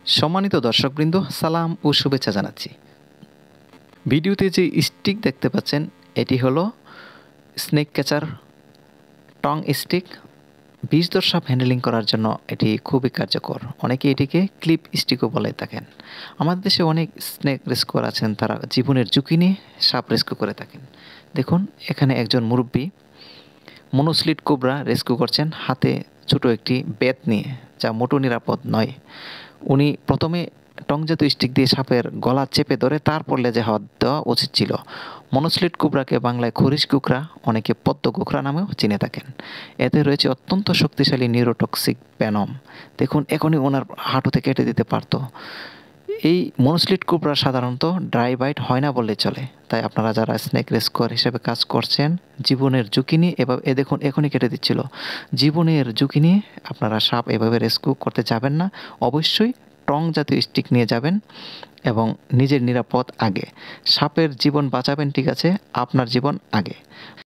সম্মানিত দর্শকবৃন্দ, সালাম ও শুভেচ্ছা জানাচ্ছি। ভিডিওতে যে স্টিক দেখতে পাচ্ছেন এটি হলো স্নেক ক্যাচার টং স্টিক। বিষধর সাপ হ্যান্ডেলিং করার জন্য এটি খুবই কার্যকর। অনেকে এটিকে ক্লিপ স্টিকও বলে থাকেন। আমাদের দেশে অনেক স্নেক রেস্কিউয়ার আছেন, তারা জীবনের ঝুঁকি নিয়ে সাপ রেস্কিউ করে থাকেন। দেখুন, এখানে একজন মুরব্বী মনোস্লিট কোবরা রেস্কিউ করছেন হাতে ছোট একটি বেত নিয়ে, যা মোটেও নিরাপদ নয়। উনি প্রথমে টংজাতীয় স্টিক দিয়ে সাপের গলা চেপে ধরে তারপর লেজে হাত দেওয়া উচিত ছিল। মনোস্লিট কোবরাকে বাংলায় খরিশ কুকরা, অনেকে পদ্ম কুকরা নামেও চিনে থাকেন। এতে রয়েছে অত্যন্ত শক্তিশালী নিউরোটক্সিক ভেনম। দেখুন, এখনই ওনার হাঁটুতে কেটে দিতে পারতো। এই মনোস্লিট কোবরা সাধারণত ড্রাই বাইট হয় না বললেই চলে। তাই আপনারা যারা স্নেক রেস্কিউয়ার হিসেবে কাজ করছেন, জীবনের ঝুঁকি নিয়ে দেখুন এখনই কেটে দিচ্ছিল। জীবনের ঝুঁকি নিয়ে আপনারা সাপ এভাবে রেস্কিউ করতে যাবেন না। অবশ্যই টং জাতীয় স্টিক নিয়ে যাবেন এবং নিজের নিরাপদ আগে। সাপের জীবন বাঁচাবেন ঠিক আছে, আপনার জীবন আগে।